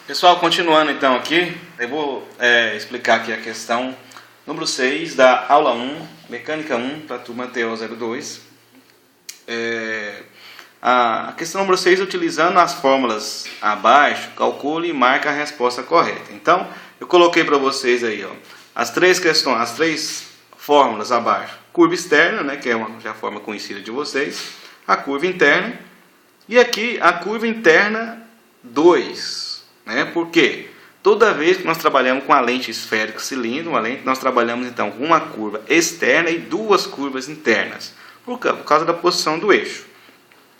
Pessoal, continuando então aqui, eu vou explicar aqui a questão número 6 da aula 1, Mecânica 1, para a turma TO02. A questão número 6, utilizando as fórmulas abaixo, calcule e marque a resposta correta. Então, eu coloquei para vocês aí, ó, as três fórmulas abaixo. Curva externa, né, que é já a forma conhecida de vocês, a curva interna, e aqui a curva interna 2. Né? Porque toda vez que nós trabalhamos com a lente esférica cilindro, nós trabalhamos então com uma curva externa e duas curvas internas, por causa da posição do eixo.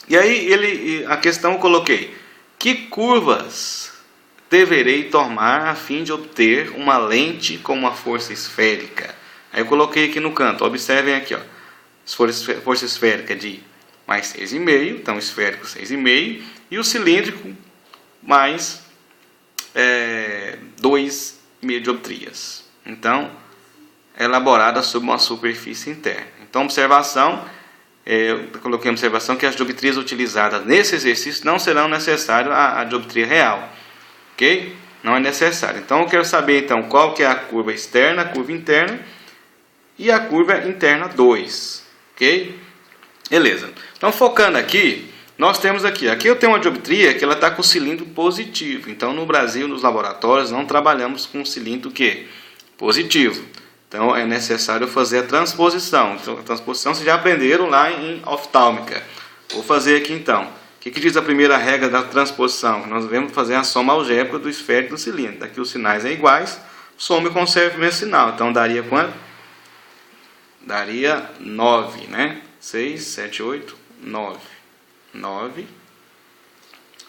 E aí a questão eu coloquei: que curvas deverei tomar a fim de obter uma lente com uma força esférica? Aí eu coloquei aqui no canto, observem aqui, ó, força esférica de mais 6,5, então esférico 6,5, e o cilíndrico mais 2,5 dioptrias. Então, elaborada sobre uma superfície interna. Então, observação, eu coloquei a observação que as dioptrias utilizadas nesse exercício não serão necessárias a dioptria real. Ok? Não é necessário. Então, eu quero saber então qual que é a curva externa, a curva interna e a curva interna 2. Ok? Beleza. Então, focando aqui, nós temos aqui eu tenho uma dioptria que ela está com cilindro positivo. Então, no Brasil, nos laboratórios, não trabalhamos com cilindro positivo. Então, é necessário fazer a transposição. Então, a transposição vocês já aprenderam lá em oftálmica. Vou fazer aqui então. O que diz a primeira regra da transposição? Nós devemos fazer a soma algébrica do esférico e do cilindro. Aqui os sinais são iguais, soma e conserva o mesmo sinal. Então, daria quanto? Daria 9, né? 6, 7, 8, 9. 9,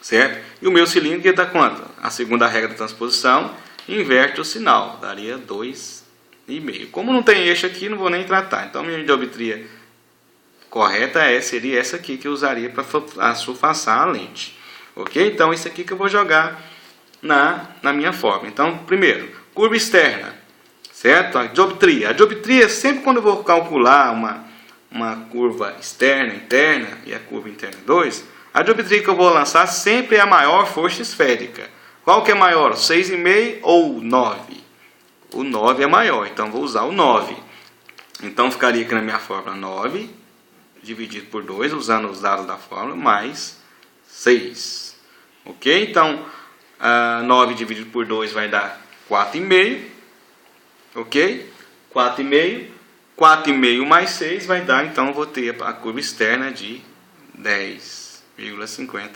certo? E o meu cilindro dá quanto? A segunda regra da transposição, inverte o sinal, daria 2,5. Como não tem eixo aqui, não vou nem tratar. Então, a minha dioptria correta seria essa aqui que eu usaria para sulfaçar a lente. Ok? Então, isso aqui que eu vou jogar na minha forma. Então, primeiro, curva externa, certo? A dioptria, sempre quando eu vou calcular uma curva externa, interna e a curva interna 2, a dioptria que eu vou lançar sempre é a maior força esférica. Qual que é maior? 6,5 ou 9? O 9 é maior, então vou usar o 9. Então ficaria aqui na minha fórmula 9 dividido por 2, usando os dados da fórmula, mais 6. Ok? Então 9 dividido por 2 vai dar 4,5. Ok? 4,5. 4,5 mais 6 vai dar, então eu vou ter a curva externa de 10,50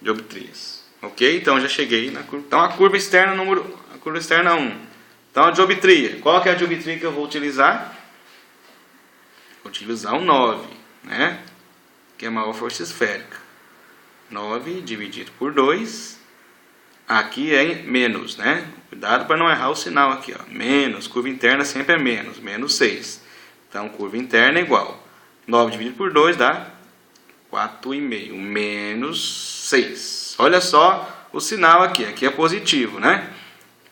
dioptrias. Ok? Então já cheguei na curva. Então a curva externa 1. Então a dioptria. Qual que é a dioptria que eu vou utilizar? Vou utilizar o 9, né? Que é a maior força esférica. 9 dividido por 2. Aqui é menos, né? Cuidado para não errar o sinal aqui, ó. Menos, curva interna sempre é menos 6. Então, curva interna é igual. 9 dividido por 2 dá 4,5, menos 6. Olha só o sinal aqui é positivo, né?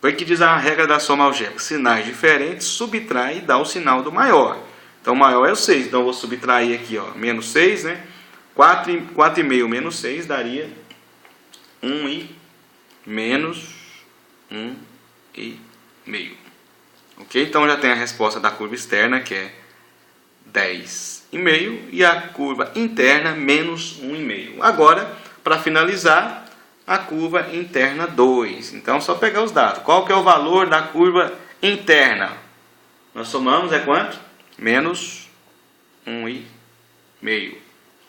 Foi que diz a regra da soma algébrica. Sinais diferentes, subtrai e dá o sinal do maior. Então, o maior é o 6. Então, eu vou subtrair aqui, ó, menos 6, né? 4,5 menos 6 daria 1,5. Menos 1,5. Ok? Então já tem a resposta da curva externa, que é 10,5, e a curva interna, menos 1,5. Agora, para finalizar, a curva interna 2. Então, só pegar os dados. Qual que é o valor da curva interna? Nós somamos, é quanto? Menos 1,5.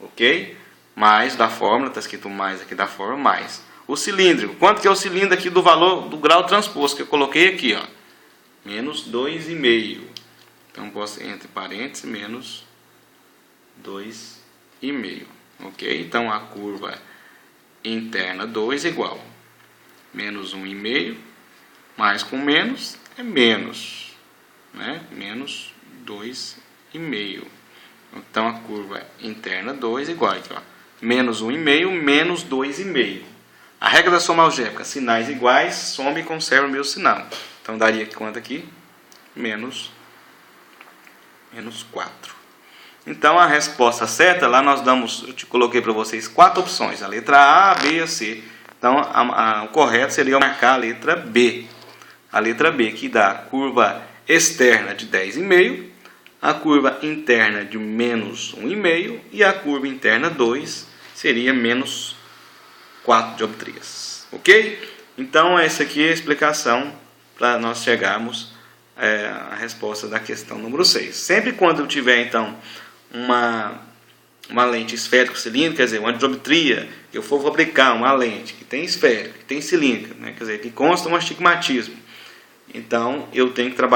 Ok? Mais da fórmula, está escrito mais aqui da fórmula, mais. O cilíndrico, quanto que é o cilindro aqui do valor do grau transposto, que eu coloquei aqui, ó, menos 2,5. Então, posso, entre parênteses, menos 2,5. Ok? Então, a curva interna 2 é igual. Menos 1,5, mais com menos, é menos. Né? Menos 2,5. Então, a curva interna 2 é igual. Aqui, ó, menos 1,5, menos 2,5. A regra da soma algébrica, sinais iguais, soma e conserva o meu sinal. Então, daria quanto aqui? Menos 4. Então, a resposta certa, lá nós damos, eu te coloquei para vocês 4 opções. A letra A, B e C. Então, Então, o correto seria marcar a letra B. A letra B, que dá a curva externa de 10,5, a curva interna de menos 1,5 e a curva interna 2 seria menos 4 dioptrias. Ok? Então, essa aqui é a explicação para nós chegarmos à resposta da questão número 6. Sempre quando eu tiver, então, uma lente esférico-cilíndrica, quer dizer, uma dioptria, que eu for fabricar uma lente que tem esférico, que tem cilíndrica, né, quer dizer, que consta um astigmatismo, então eu tenho que trabalhar